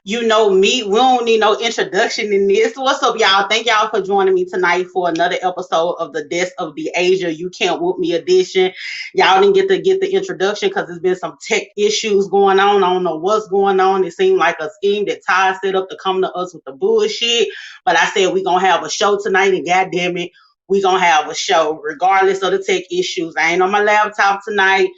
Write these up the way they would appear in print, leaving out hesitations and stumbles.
You know me. We don't need no introduction in this. What's up, y'all? Thank y'all for joining me tonight for another episode of the Death of the Asia You Can't Whoop Me edition. Y'all didn't get the introduction because there's been some tech issues going on. I don't know what's going on. It seemed like a scheme that Ty set up to come to us with the bullshit. But I said we're gonna have a show tonight, and goddamn it, we're gonna have a show regardless of the tech issues. I ain't on my laptop tonight.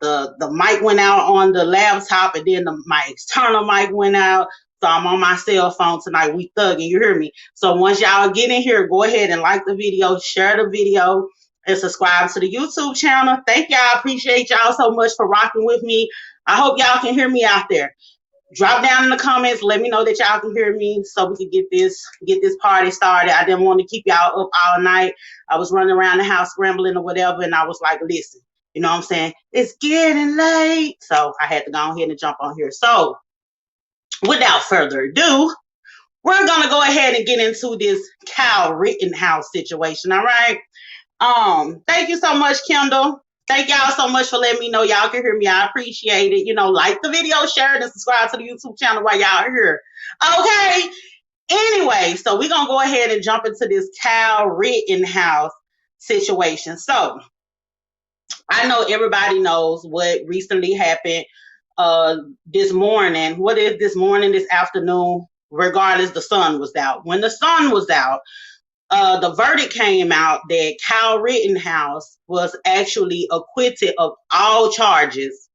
The mic went out on the laptop, and then my external mic went out. So I'm on my cell phone tonight. We thugging, you hear me? So once y'all get in here, go ahead and like the video, share the video, and subscribe to the YouTube channel. Thank y'all. Appreciate y'all so much for rocking with me. I hope y'all can hear me out there. Drop down in the comments. Let me know that y'all can hear me so we can get this party started. I didn't want to keep y'all up all night. I was running around the house scrambling or whatever, and I was like, listen, you know what I'm saying? It's getting late. So I had to go ahead and jump on here. So without further ado, we're gonna go ahead and get into this Kyle Rittenhouse situation. All right. Thank you so much, Kendall. Thank y'all so much for letting me know y'all can hear me. I appreciate it. You know, like the video, share it, and subscribe to the YouTube channel while y'all are here. Okay. Anyway, so we're gonna go ahead and jump into this Kyle Rittenhouse situation. So I know everybody knows what recently happened this morning. What is this morning, this afternoon? Regardless, the sun was out. When the sun was out, the verdict came out that Kyle Rittenhouse was actually acquitted of all charges,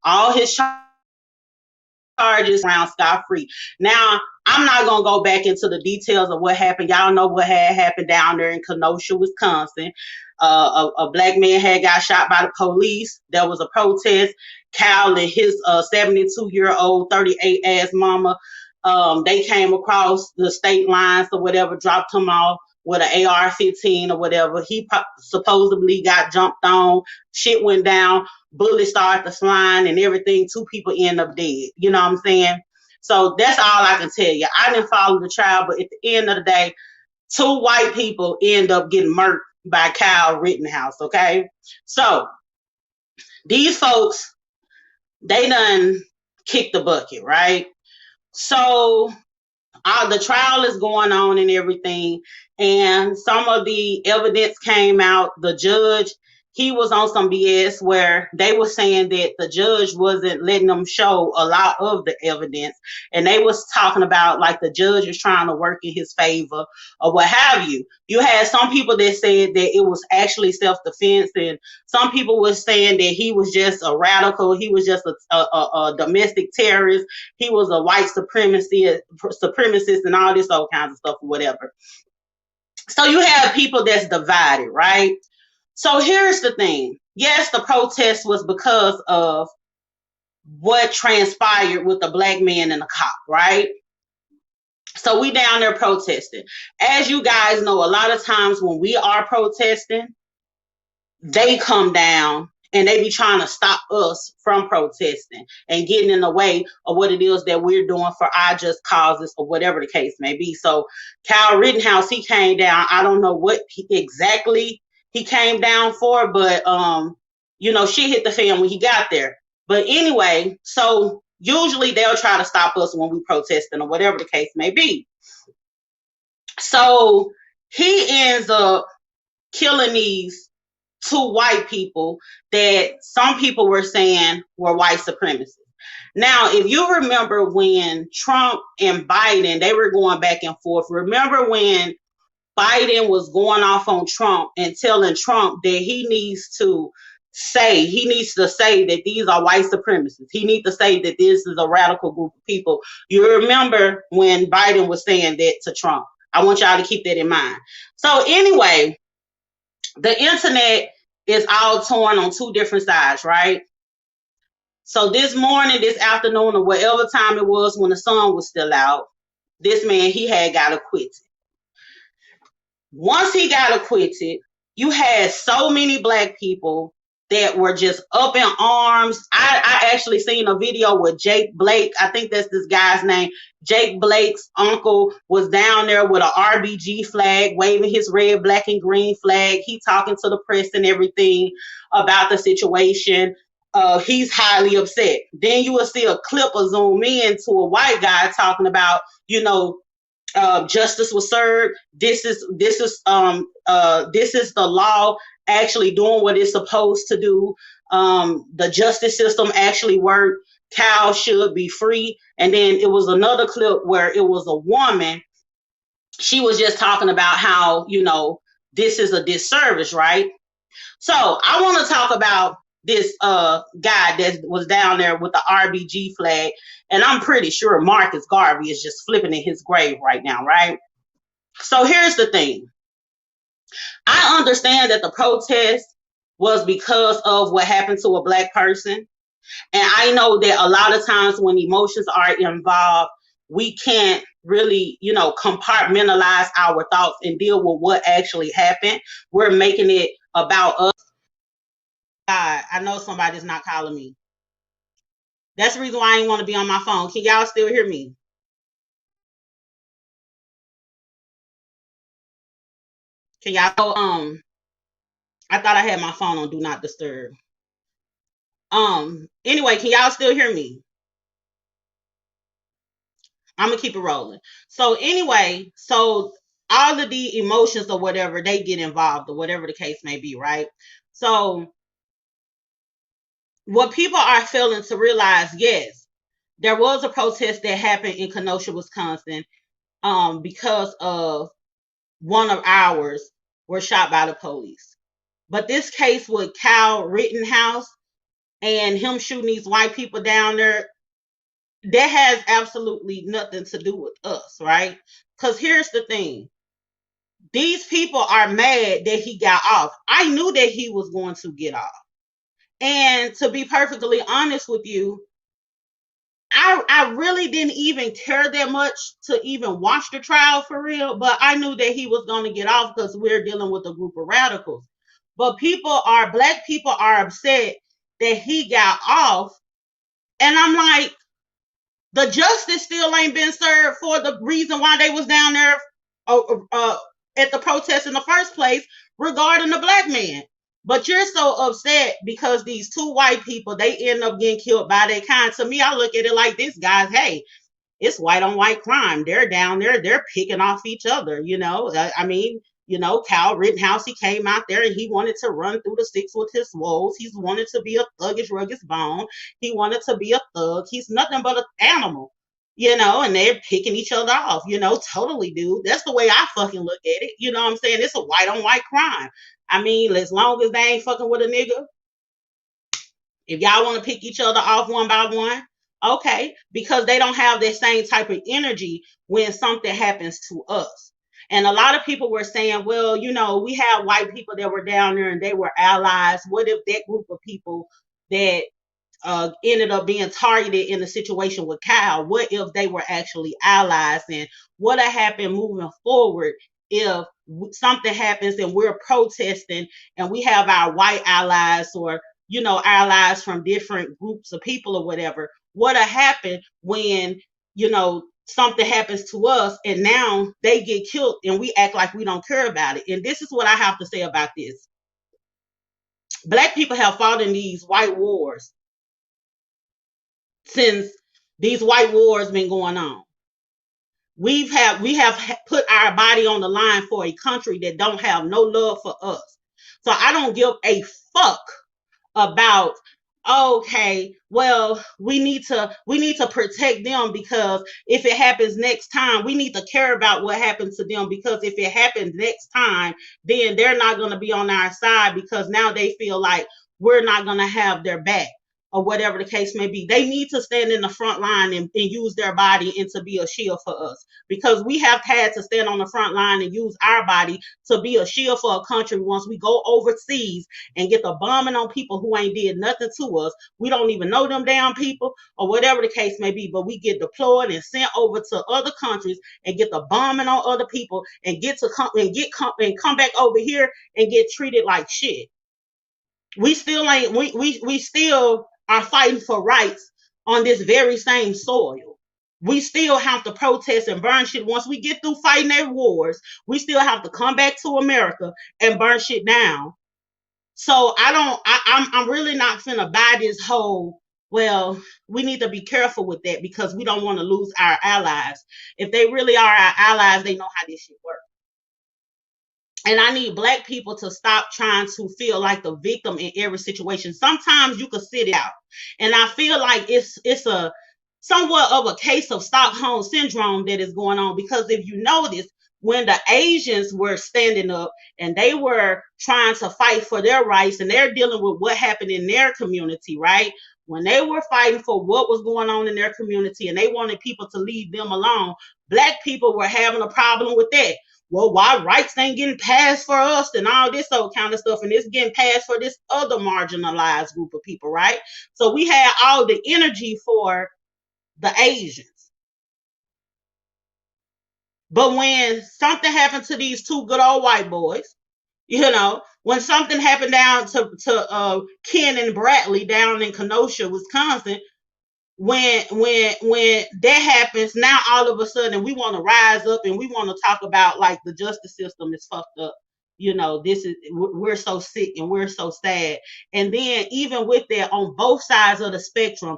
all his charges around scot-free. Now, I'm not going to go back into the details of what happened. Y'all know what had happened down there in Kenosha, Wisconsin. A black man had got shot by the police. There was a protest. Kyle and his 72-year-old, 38-ass mama, they came across the state lines or whatever, dropped him off with an AR-15 or whatever. He supposedly got jumped on. Shit went down. Bullets started to flying and everything. 2 people end up dead. You know what I'm saying? So that's all I can tell you. I didn't follow the trial, but at the end of the day, 2 white people end up getting murdered by Kyle Rittenhouse, okay? So these folks, they done kicked the bucket, right? So the trial is going on and everything, and some of the evidence came out. The judge, he was on some BS where they were saying that the judge wasn't letting them show a lot of the evidence, and they was talking about like the judge is trying to work in his favor or what have you. You had some people that said that it was actually self-defense, and some people were saying that he was just a radical, he was just a domestic terrorist, he was a white supremacist and all this all kinds of stuff or whatever. So you have people that's divided, right? So here's the thing. Yes, the protest was because of what transpired with the black man and the cop, right? So we down there protesting. As you guys know, a lot of times when we are protesting, they come down and they be trying to stop us from protesting and getting in the way of what it is that we're doing for our just causes or whatever the case may be. So Kyle Rittenhouse, he came down. I don't know what exactly he came down for, but you know, shit hit the fan when he got there. But anyway, so usually they'll try to stop us when we protesting or whatever the case may be. So he ends up killing these 2 white people that some people were saying were white supremacists. Now, if you remember when Trump and Biden, they were going back and forth. Remember when Biden was going off on Trump and telling Trump that he needs to say that these are white supremacists. He needs to say that this is a radical group of people. You remember when Biden was saying that to Trump. I want y'all to keep that in mind. So anyway, the internet is all torn on 2 different sides, right? So this morning, this afternoon, or whatever time it was when the sun was still out, this man, he had got acquitted. Once he got acquitted, you had so many black people that were just up in arms. I actually seen a video with Jake Blake. I think that's this guy's name. Jake Blake's uncle was down there with an RBG flag, waving his red, black, and green flag. He talking to the press and everything about the situation. He's highly upset. Then you will see a clip of zoom in to a white guy talking about, justice was served. This is the law actually doing what it's supposed to do. The justice system actually worked. Cal should be free. And then it was another clip where it was a woman. She was just talking about how, this is a disservice, right? So I want to talk about this guy that was down there with the RBG flag, and I'm pretty sure Marcus Garvey is just flipping in his grave right now, right? So here's the thing. I understand that the protest was because of what happened to a black person. And I know that a lot of times when emotions are involved, we can't really, compartmentalize our thoughts and deal with what actually happened. We're making it about us. God, I know somebody's not calling me. That's the reason why I didn't want to be on my phone. Can y'all still hear me? Can y'all I thought I had my phone on do not disturb. Anyway, can y'all still hear me? I'm gonna keep it rolling. So anyway, so all of the emotions or whatever, they get involved or whatever the case may be, right? So what people are failing to realize, yes, there was a protest that happened in Kenosha, Wisconsin, because of one of ours were shot by the police. But this case with Kyle Rittenhouse and him shooting these white people down there, that has absolutely nothing to do with us, right? Because here's the thing. These people are mad that he got off. I knew that he was going to get off. And to be perfectly honest with you, I really didn't even care that much to even watch the trial for real, but I knew that he was going to get off because we're dealing with a group of radicals. But black people are upset that he got off. And I'm like, the justice still ain't been served for the reason why they was down there at the protest in the first place regarding the black man. But you're so upset because these two white people, they end up getting killed by their kind. To me, I look at it like this, guys. Hey, it's white on white crime. They're down there, they're picking off each other, Kyle Rittenhouse, he came out there and he wanted to run through the sticks with his woes. He's wanted to be a thuggish, rugged bone. He wanted to be a thug. He's nothing but an animal, and they're picking each other off, totally, dude. That's the way I fucking look at it. You know what I'm saying? It's a white on white crime. I mean, as long as they ain't fucking with a nigga, if y'all want to pick each other off one by one, okay, because they don't have that same type of energy when something happens to us. And a lot of people were saying, well, we have white people that were down there and they were allies. What if that group of people that ended up being targeted in the situation with Kyle, what if they were actually allies? And what would happen moving forward if something happens and we're protesting and we have our white allies or allies from different groups of people or whatever? What'll happen when something happens to us and now they get killed and we act like we don't care about it? And this is what I have to say about this. Black people have fought in these white wars since these white wars been going on. We have put our body on the line for a country that don't have no love for us. So I don't give a fuck about, okay, well, we need to protect them, because if it happens next time, we need to care about what happens to them, because if it happens next time, then they're not going to be on our side, because now they feel like we're not going to have their back or whatever the case may be. They need to stand in the front line and use their body and to be a shield for us, because we have had to stand on the front line and use our body to be a shield for a country. Once we go overseas and get the bombing on people who ain't did nothing to us, we don't even know them damn people or whatever the case may be, but we get deployed and sent over to other countries and get the bombing on other people and come back over here and get treated like shit. We still are fighting for rights on this very same soil. We still have to protest and burn shit. Once we get through fighting their wars, we still have to come back to America and burn shit down So I'm really not finna buy this whole, well, we need to be careful with that because we don't want to lose our allies. If they really are our allies, they know how this shit works. And I need black people to stop trying to feel like the victim in every situation. Sometimes you can sit it out. And I feel like it's a somewhat of a case of Stockholm syndrome that is going on, because if you notice, when the Asians were standing up and they were trying to fight for their rights, and they're dealing with what happened in their community, right? When they were fighting for what was going on in their community and they wanted people to leave them alone, black people were having a problem with that. Well, why rights ain't getting passed for us and all this old kind of stuff, and it's getting passed for this other marginalized group of people, right? So we had all the energy for the Asians. But when something happened to these two good old white boys, when something happened down to Ken and Bradley down in Kenosha, Wisconsin, when that happens, now all of a sudden we want to rise up and we want to talk about like the justice system is fucked up. This is, we're so sick and we're so sad. And then even with that, on both sides of the spectrum,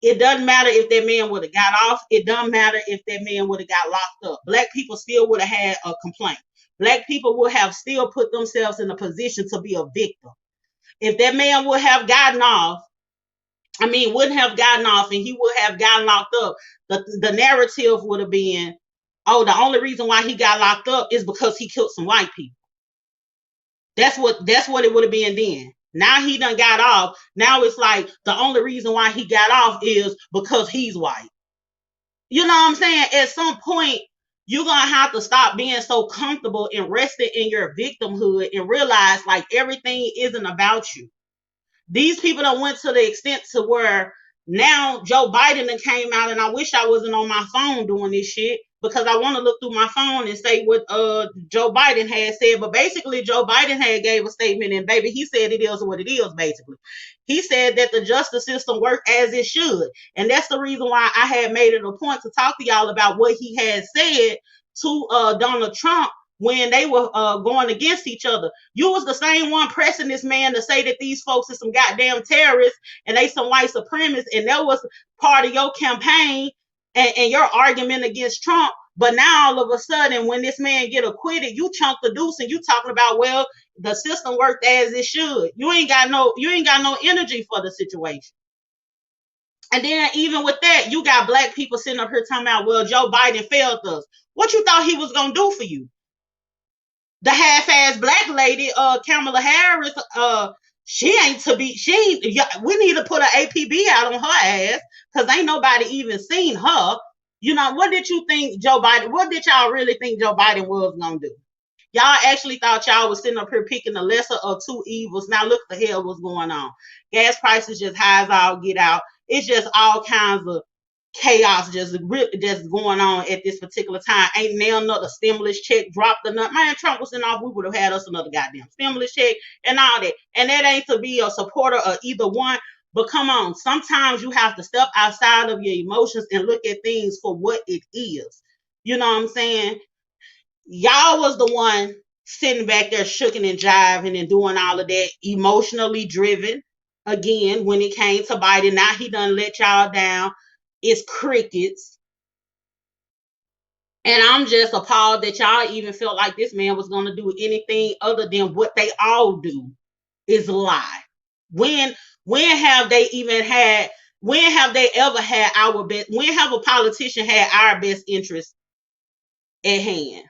it doesn't matter if that man would have got off. It doesn't matter if that man would have got locked up. Black people still would have had a complaint. Black people would have still put themselves in a position to be a victim. If that man would have gotten off, wouldn't have gotten off and he would have gotten locked up, the narrative would have been, oh, the only reason why he got locked up is because he killed some white people. That's what it would have been then. Now he done got off. Now it's like the only reason why he got off is because he's white. You know what I'm saying? At some point, you're gonna have to stop being so comfortable and rested in your victimhood and realize like everything isn't about you. These people don't went to the extent to where now Joe Biden came out, and I wish I wasn't on my phone doing this shit because I want to look through my phone and say what Joe Biden had said. But basically, Joe Biden had gave a statement, and baby, he said it is what it is. Basically, he said that the justice system worked as it should, and that's the reason why I had made it a point to talk to y'all about what he had said to Donald Trump when they were going against each other. You was the same one pressing this man to say that these folks are some goddamn terrorists and they some white supremacists, and that was part of your campaign and your argument against Trump. But now all of a sudden, when this man get acquitted, you chunk the deuce and you talking about, well, the system worked as it should. You ain't got no energy for the situation. And then even with that, you got black people sitting up here talking about, well, Joe Biden failed us. What you thought he was gonna do for you? The half-ass black lady, Kamala Harris, she ain't. We need to put an APB out on her ass because ain't nobody even seen her. What did you think Joe Biden? What did y'all really think Joe Biden was gonna do? Y'all actually thought y'all was sitting up here picking the lesser of two evils. Now look the hell what's going on. Gas prices just high as all get out. It's just all kinds of chaos just going on at this particular time. Ain't now another stimulus check dropped enough. Man, Trump was in off, we would have had us another goddamn stimulus check and all that. And that ain't to be a supporter of either one. But come on, sometimes you have to step outside of your emotions and look at things for what it is. You know what I'm saying? Y'all was the one sitting back there shooking and jiving and doing all of that, emotionally driven. Again, when it came to Biden, now he done let y'all down. It's crickets. And I'm just appalled that y'all even felt like this man was going to do anything other than what they all do is lie. When have they even had, when have they ever had our best, when have a politician had our best interest at hand?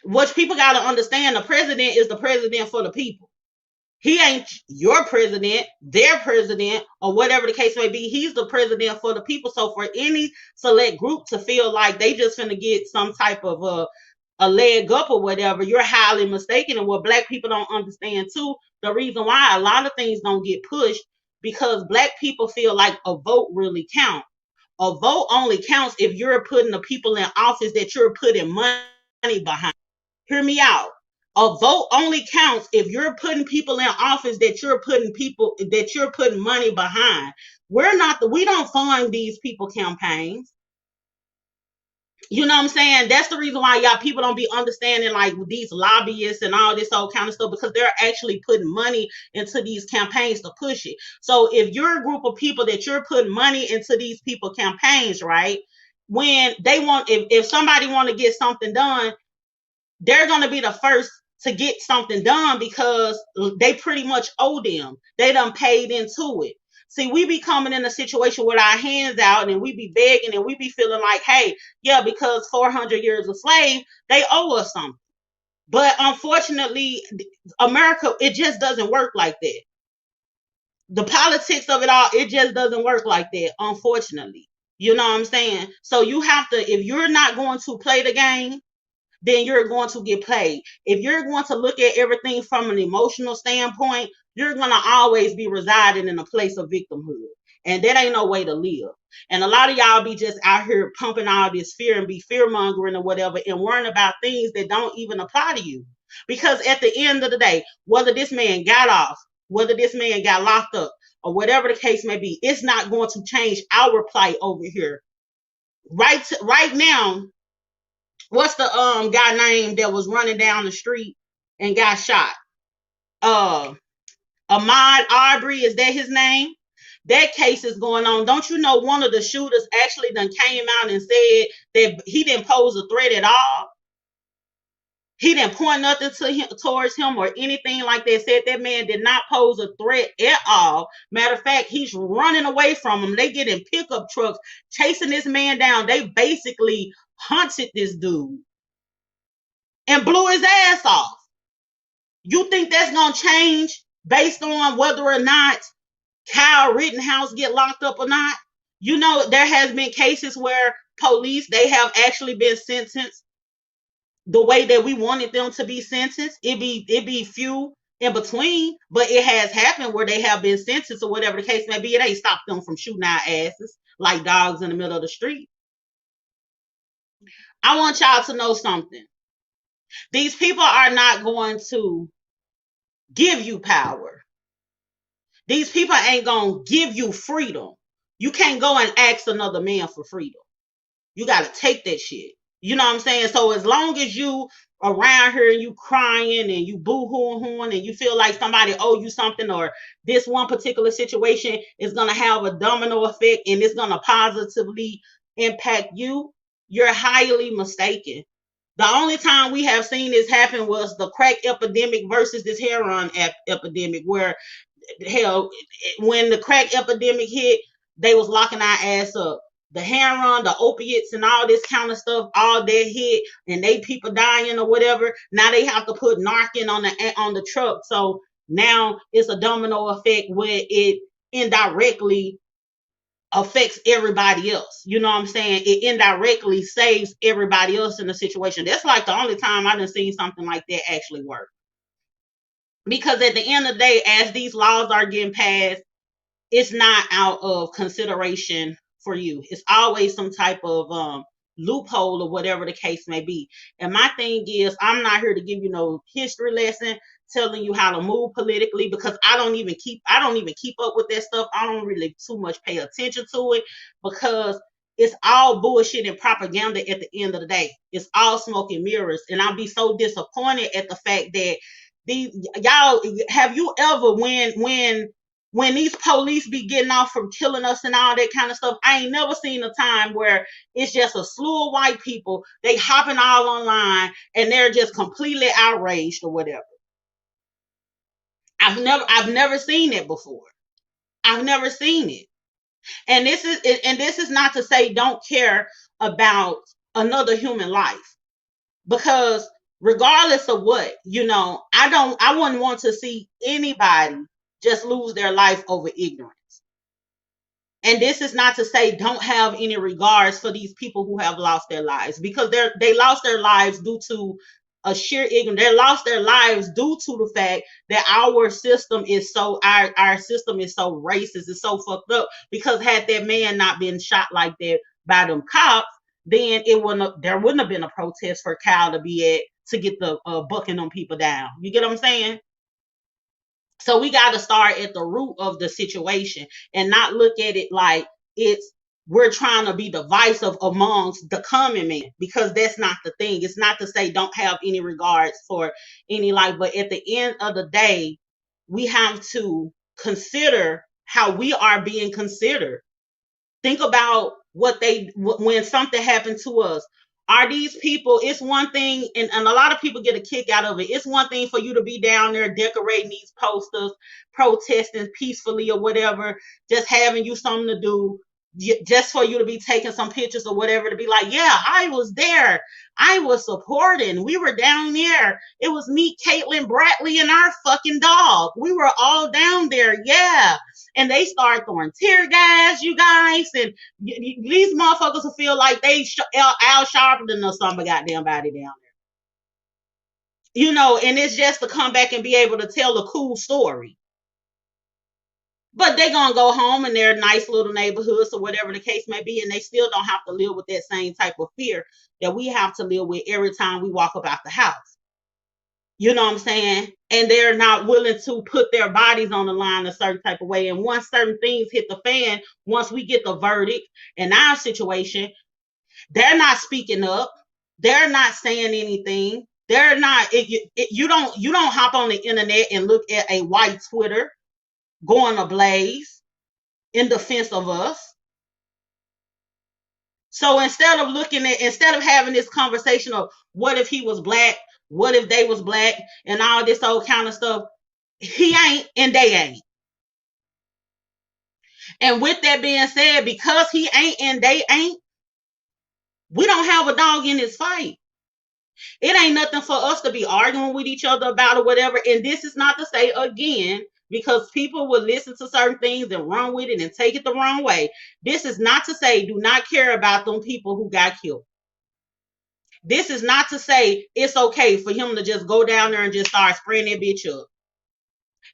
What people got to understand, the president is the president for the people. He ain't your president, their president, or whatever the case may be. He's the president for the people. So for any select group to feel like they just finna get some type of a leg up or whatever, you're highly mistaken. And what black people don't understand too, the reason why a lot of things don't get pushed, because black people feel like a vote really counts. A vote only counts if you're putting the people in office that you're putting money behind. Hear me out. A vote only counts if you're putting people in office that you're putting money behind. We don't fund these people campaigns. You know what I'm saying? That's the reason why y'all people don't be understanding like these lobbyists and all this all kind of stuff, because they're actually putting money into these campaigns to push it. So if you're a group of people that you're putting money into these people campaigns, right? When they want, if somebody want to get something done, they're going to be the first to get something done because they pretty much owe them. They done paid into it. See, we be coming in a situation with our hands out and we be begging and we be feeling like, hey, yeah, because 400 years of slave, they owe us something. But unfortunately, America, it just doesn't work like that. The politics of it all, it just doesn't work like that, unfortunately. You know what I'm saying? So you have to, if you're not going to play the game, then you're going to get played. If you're going to look at everything from an emotional standpoint, you're going to always be residing in a place of victimhood. And that ain't no way to live. And a lot of y'all be just out here pumping all this fear and be fear mongering or whatever and worrying about things that don't even apply to you. Because at the end of the day, whether this man got off, whether this man got locked up, or whatever the case may be, it's not going to change our plight over here. Right now, what's the guy name that was running down the street and got shot? Uh Ahmaud Arbery, is that his name? That case is going on. Don't you know one of the shooters actually done came out and said that he didn't pose a threat at all? He didn't point nothing to him towards him or anything like that. Said that man did not pose a threat at all. Matter of fact, he's running away from him. They get in pickup trucks chasing this man down. They basically hunted this dude and blew his ass off. You think that's gonna change based on whether or not Kyle Rittenhouse get locked up or not? You know, there has been cases where police, they have actually been sentenced the way that we wanted them to be sentenced. It be few in between, but it has happened where they have been sentenced or whatever the case may be. It ain't stopped them from shooting our asses like dogs in the middle of the street. I want y'all to know something. These people are not going to give you power. These people ain't gonna give you freedom. You can't go and ask another man for freedom. You gotta take that shit. You know what I'm saying? So as long as you around here and you crying and you boo-hooing and you feel like somebody owe you something, or this one particular situation is gonna have a domino effect and it's gonna positively impact you, you're highly mistaken. The only time we have seen this happen was the crack epidemic versus this heroin epidemic, where hell, when the crack epidemic hit, they was locking our ass up. The heroin, the opiates, and all this kind of stuff, all that hit, and they people dying or whatever. Now they have to put Narcan on the truck. So now it's a domino effect where it indirectly affects everybody else. You know what I'm saying? It indirectly saves everybody else in the situation. That's like the only time I done seen something like that actually work. Because at the end of the day, as these laws are getting passed, it's not out of consideration for you. It's always some type of loophole or whatever the case may be. And my thing is, I'm not here to give you no history lesson telling you how to move politically, because I don't even keep up with that stuff. I don't really too much pay attention to it, because it's all bullshit and propaganda at the end of the day. It's all smoke and mirrors. And I'll be so disappointed at the fact that these y'all, have you ever, when these police be getting off from killing us and all that kind of stuff, I ain't never seen a time where it's just a slew of white people, they hopping all online and they're just completely outraged or whatever. I've never seen it before. I've never seen it. And this is not to say don't care about another human life, because regardless of what, I wouldn't want to see anybody just lose their life over ignorance. And this is not to say don't have any regards for these people who have lost their lives, because they lost their lives due to a sheer ignorance. They lost their lives due to the fact that our system is so racist, it's so fucked up. Because had that man not been shot like that by them cops, then there wouldn't have been a protest for Kyle to be at, to get the bucking them people down. You get what I'm saying? So we got to start at the root of the situation and not look at it like it's we're trying to be divisive amongst the common man, because that's not the thing. It's not to say don't have any regards for any life, but at the end of the day, we have to consider how we are being considered. Think about when something happened to us. Are these people, it's one thing, and a lot of people get a kick out of it. It's one thing for you to be down there decorating these posters, protesting peacefully or whatever, just having you something to do, just for you to be taking some pictures or whatever, to be like, yeah, I was there. I was supporting. We were down there. It was me, Caitlin, Bradley, and our fucking dog. We were all down there. Yeah. And they start throwing tear gas, you guys, and these motherfuckers will feel like they Al Sharpton or something goddamn body down there. You know, and it's just to come back and be able to tell a cool story. But they're going to go home in their nice little neighborhoods or whatever the case may be, and they still don't have to live with that same type of fear that we have to live with every time we walk up out the house. You know what I'm saying? And they're not willing to put their bodies on the line a certain type of way. And once certain things hit the fan, once we get the verdict in our situation, they're not speaking up. They're not saying anything. They're not. You don't hop on the internet and look at a white Twitter going ablaze in defense of us. So instead of having this conversation of what if he was black, what if they was black, and all this old kind of stuff, he ain't and they ain't. And with that being said, because he ain't and they ain't, we don't have a dog in this fight. It ain't nothing for us to be arguing with each other about or whatever. And this is not to say, again, because people will listen to certain things and run with it and take it the wrong way. This is not to say do not care about them people who got killed. This is not to say it's okay for him to just go down there and just start spraying that bitch up.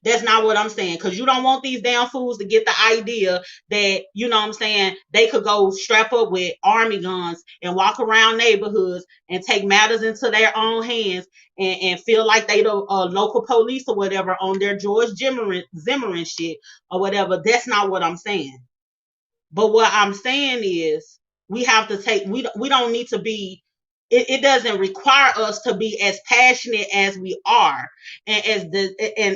That's not what I'm saying, because you don't want these damn fools to get the idea that, you know what I'm saying, they could go strap up with army guns and walk around neighborhoods and take matters into their own hands and feel like they the local police or whatever on their George Zimmerman shit or whatever. That's not what I'm saying. But what I'm saying is we have to take, we don't need to be, it doesn't require us to be as passionate as we are and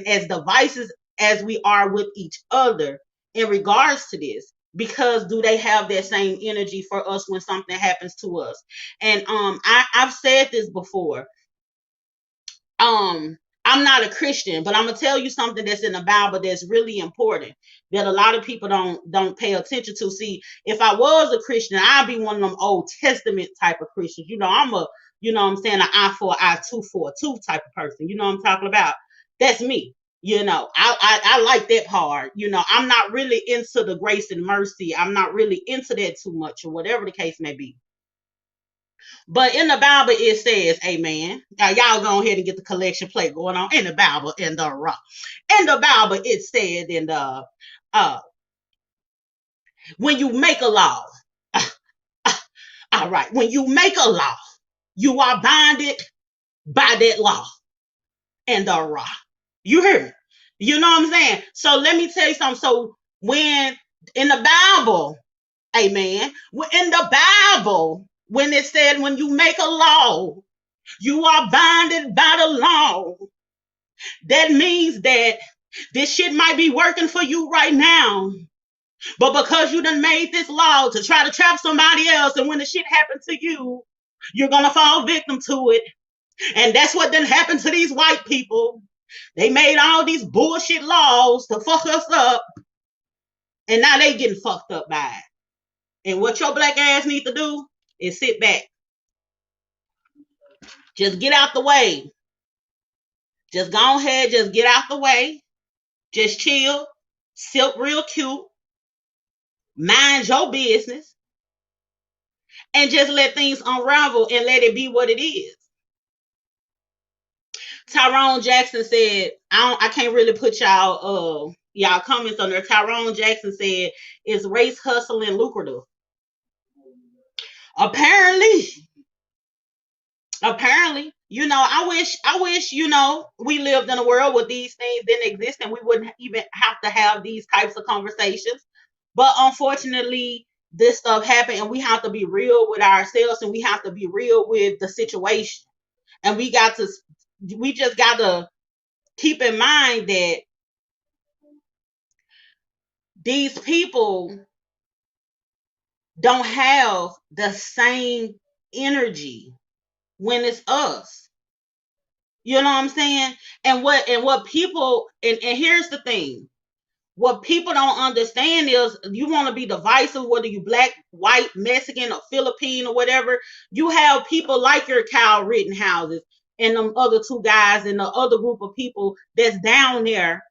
as divisive as we are with each other in regards to this, because do they have that same energy for us when something happens to us? And I've said this before. I'm not a Christian, but I'm gonna tell you something that's in the Bible that's really important that a lot of people don't pay attention to. See, if I was a Christian, I'd be one of them Old Testament type of Christians. You know, I'm a, you know what I'm saying, an eye for an eye, tooth for a tooth type of person. You know what I'm talking about? That's me. You know, I like that part. You know, I'm not really into the grace and mercy. I'm not really into that too much, or whatever the case may be. But in the Bible, it says, amen. Now, y'all go ahead and get the collection plate going on in the Bible. In the Bible, it said in the, when you make a law, all right, when you make a law, you are binded by that law and the raw. You hear me? You know what I'm saying? So let me tell you something. So when in the Bible, amen, in the Bible, when it said when you make a law, you are binded by the law. That means that this shit might be working for you right now, but because you done made this law to try to trap somebody else, and when the shit happens to you, you're gonna fall victim to it. And that's what done happened to these white people. They made all these bullshit laws to fuck us up, and now they getting fucked up by it. And what your black ass need to do is sit back. Just get out the way. Just go ahead, just get out the way. Just chill, sit real cute, mind your business, and just let things unravel and let it be what it is. Tyrone Jackson said, I can't really put y'all comments on there. Tyrone Jackson said, is race hustling lucrative? Apparently, you know, I wish, you know, we lived in a world where these things didn't exist and we wouldn't even have to have these types of conversations. But unfortunately, this stuff happen, and we have to be real with ourselves, and we have to be real with the situation. And we just got to keep in mind that these people don't have the same energy when it's us. You know what I'm saying? And what people, and here's the thing. What people don't understand is, you want to be divisive, whether you black, white, Mexican, or Philippine, or whatever. You have people like your Kyle Rittenhouses and them other two guys and the other group of people that's down there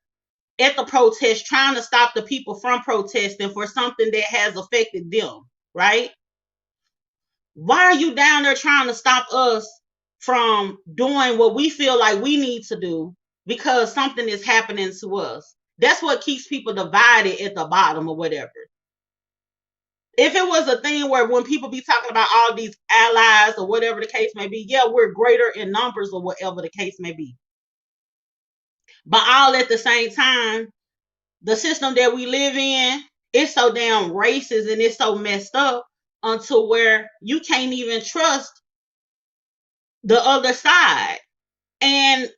at the protest trying to stop the people from protesting for something that has affected them, right? Why are you down there trying to stop us from doing what we feel like we need to do because something is happening to us? That's what keeps people divided at the bottom or whatever. If it was a thing where when people be talking about all these allies or whatever the case may be, yeah, we're greater in numbers or whatever the case may be. But all at the same time, the system that we live in is so damn racist and it's so messed up until where you can't even trust the other side. And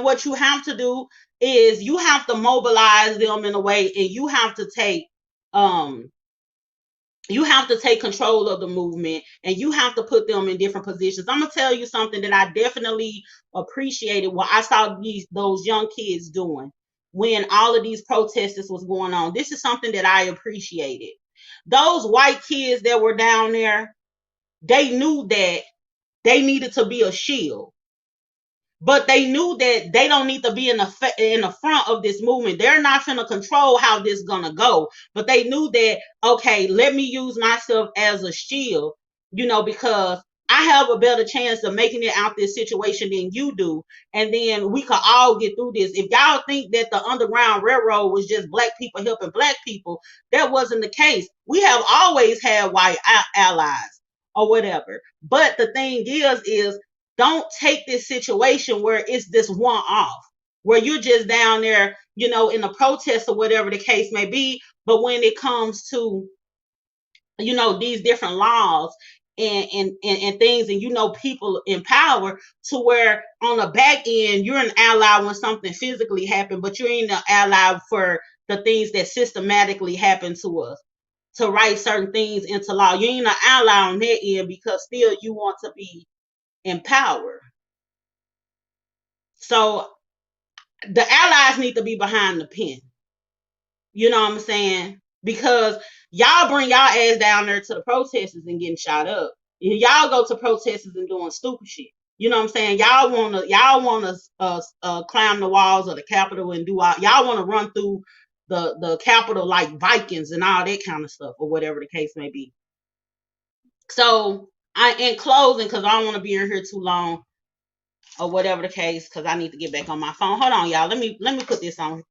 what you have to do is you have to mobilize them in a way, and um you have to take control of the movement, and you have to put them in different positions. I'm gonna tell you something that I definitely appreciated what I saw those young kids doing when all of these protesters was going on. This is something that I appreciated. Those white kids that were down there, they knew that they needed to be a shield, but they knew that they don't need to be in the front of this movement. They're not going to control how this gonna go, but they knew that, okay, let me use myself as a shield, because I have a better chance of making it out this situation than you do, and then we could all get through this. If y'all think that the Underground Railroad was just black people helping black people, that wasn't the case. We have always had white allies or whatever. But the thing is don't take this situation where it's this one off, where you're just down there, in a protest or whatever the case may be. But when it comes to, these different laws and things, and people in power, to where on the back end you're an ally when something physically happened, but you ain't an ally for the things that systematically happen to us, to write certain things into law. You ain't an ally on that end because still you want to be in power. So the allies need to be behind the pen. You know what I'm saying? Because y'all bring y'all ass down there to the protesters and getting shot up. Y'all go to protesters and doing stupid shit. You know what I'm saying? Y'all wanna climb the walls of the Capitol and do all. Y'all wanna run through the Capitol like Vikings and all that kind of stuff, or whatever the case may be. So in closing, because I don't want to be in here too long, or whatever the case, because I need to get back on my phone. Hold on, y'all. Let me put this on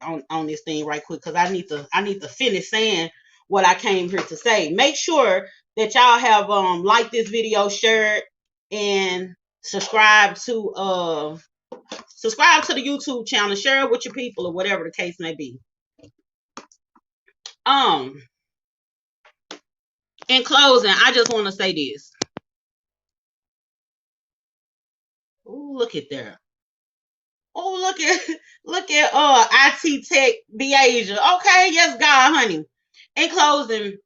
this thing right quick, because I need to finish saying what I came here to say. Make sure that y'all have liked this video, shared, and subscribe to the YouTube channel, share it with your people, or whatever the case may be. In closing, I just want to say this. Ooh, look at there. Oh, look at IT Tech Beasia. Okay, yes, God, honey. In closing,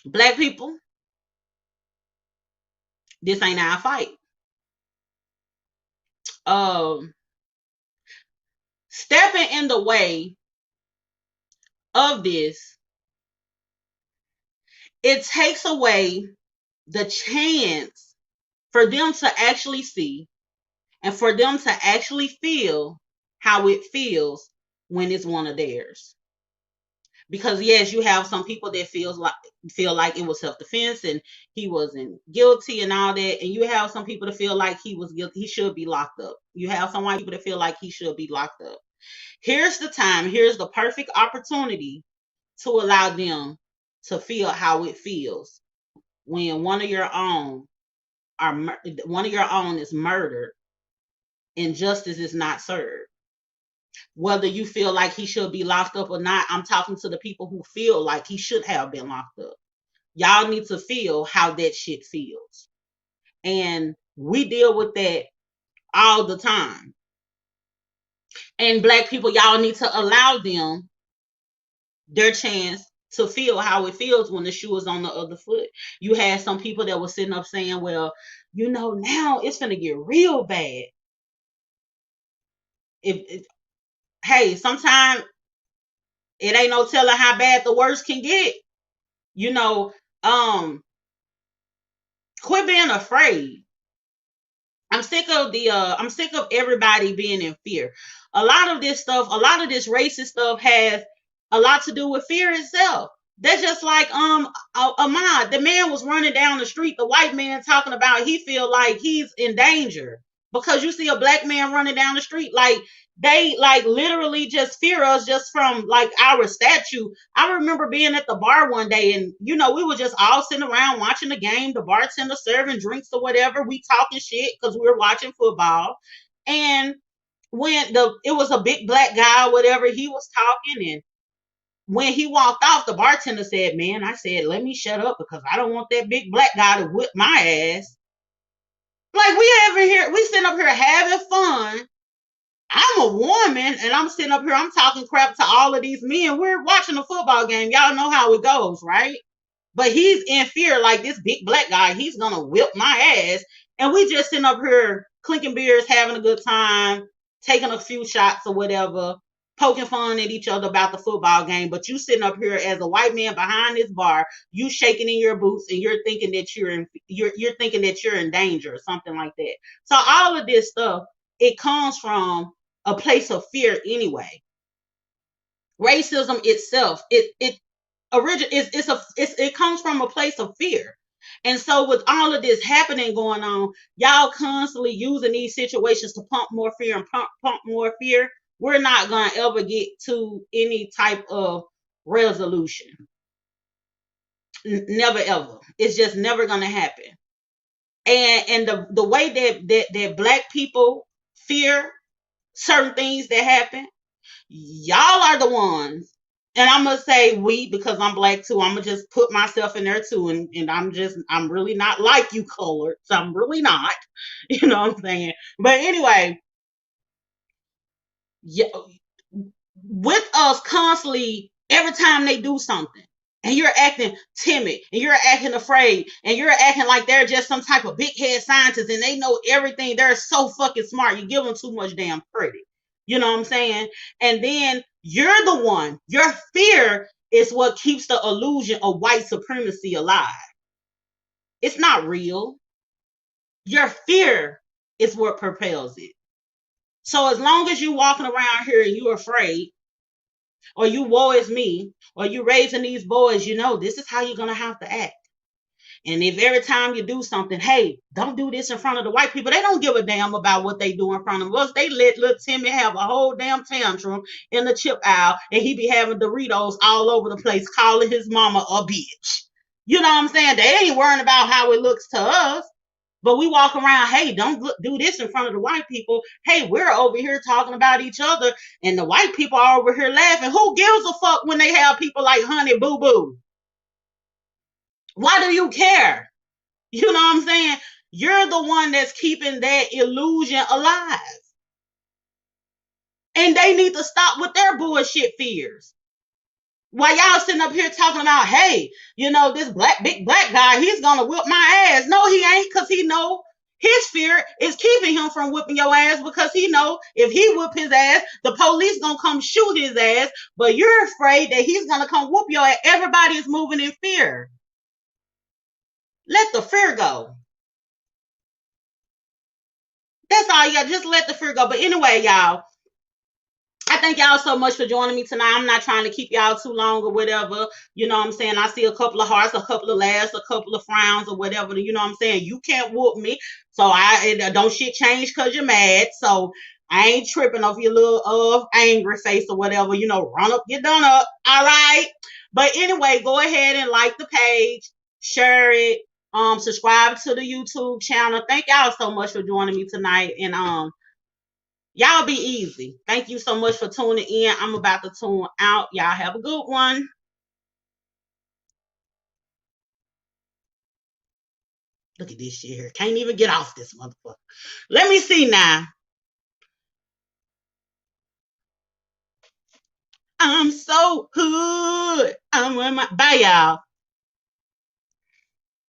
black people, this ain't our fight. Um, Stepping in the way of this, it takes away the chance for them to actually see and for them to actually feel how it feels when it's one of theirs. Because yes, you have some people that feel like it was self-defense and he wasn't guilty and all that, and you have some people that feel like he was guilty, he should be locked up. You have some white people that feel like he should be locked up. Here's the perfect opportunity to allow them to feel how it feels when one of your own is murdered and justice is not served. Whether you feel like he should be locked up or not, I'm talking to the people who feel like he should have been locked up. Y'all need to feel how that shit feels. And we deal with that all the time. And black people, y'all need to allow them their chance to feel how it feels when the shoe is on the other foot. You had some people that were sitting up saying, well, now it's going to get real bad. Hey, sometimes it ain't no telling how bad the worst can get. You know, quit being afraid. I'm sick of everybody being in fear. A lot of this racist stuff has a lot to do with fear itself. That's just like Ahmad, the man was running down the street, the white man talking about he feel like he's in danger because you see a black man running down the street, like they like literally just fear us just from like our statue. I remember being at the bar one day and we were just all sitting around watching the game, the bartender serving drinks or whatever, we talking shit because we were watching football. And when it was a big black guy or whatever, he was talking, and when he walked off, the bartender said, man, I said, let me shut up because I don't want that big black guy to whip my ass. Like we sitting up here having fun. I'm a woman and I'm sitting up here, I'm talking crap to all of these men. We're watching a football game. Y'all know how it goes, right? But he's in fear, like this big black guy, he's gonna whip my ass. And we just sitting up here clinking beers, having a good time, taking a few shots or whatever, poking fun at each other about the football game. But you sitting up here as a white man behind this bar, you shaking in your boots and you're thinking that you're thinking that you're in danger or something like that. So all of this stuff, it comes from a place of fear anyway. Racism itself, it comes from a place of fear. And so with all of this happening going on, y'all constantly using these situations to pump more fear and pump more fear. We're not going to ever get to any type of resolution. Never ever. It's just never going to happen. And the way that black people fear certain things that happen, y'all are the ones. And I'm gonna say we because I'm black too. I'm gonna just put myself in there too, and I'm really not like you colored, so I'm really not. You know what I'm saying? But anyway, yeah, with us constantly, every time they do something, and you're acting timid, and you're acting afraid, and you're acting like they're just some type of big head scientist, and they know everything. They're so fucking smart. You give them too much damn credit. You know what I'm saying? And then you're the one. Your fear is what keeps the illusion of white supremacy alive. It's not real. Your fear is what propels it. So as long as you walking around here and you're afraid, or you woe is me, or you raising these boys, this is how you're gonna have to act. And if every time you do something, hey, don't do this in front of the white people, they don't give a damn about what they do in front of us. They let little Timmy have a whole damn tantrum in the chip aisle, and he be having Doritos all over the place, calling his mama a bitch. You know what I'm saying? They ain't worrying about how it looks to us. But we walk around, hey, don't do this in front of the white people. Hey, we're over here talking about each other, and the white people are over here laughing. Who gives a fuck when they have people like Honey Boo Boo? Why do you care? You know what I'm saying? You're the one that's keeping that illusion alive. And they need to stop with their bullshit fears. While y'all sitting up here talking about, hey, this big black guy, he's gonna whip my ass. No, he ain't, because he know his fear is keeping him from whipping your ass, because he know if he whip his ass, the police gonna come shoot his ass. But you're afraid that he's gonna come whoop your ass. Everybody is moving in fear. Let the fear go. That's all you got. Just let the fear go. But anyway, y'all, I thank y'all so much for joining me tonight. I'm not trying to keep y'all too long or whatever. You know what I'm saying? I see a couple of hearts, a couple of laughs, a couple of frowns or whatever. You know what I'm saying? You can't whoop me. So don't shit change because you're mad. So I ain't tripping off your little angry face or whatever. Run up, get done up. All right. But anyway, go ahead and like the page, share it, subscribe to the YouTube channel. Thank y'all so much for joining me tonight. And Y'all be easy. Thank you so much for tuning in. I'm about to tune out. Y'all have a good one. Look at this shit here. Can't even get off this motherfucker. Let me see now. I'm so hood. I'm on my bye, y'all.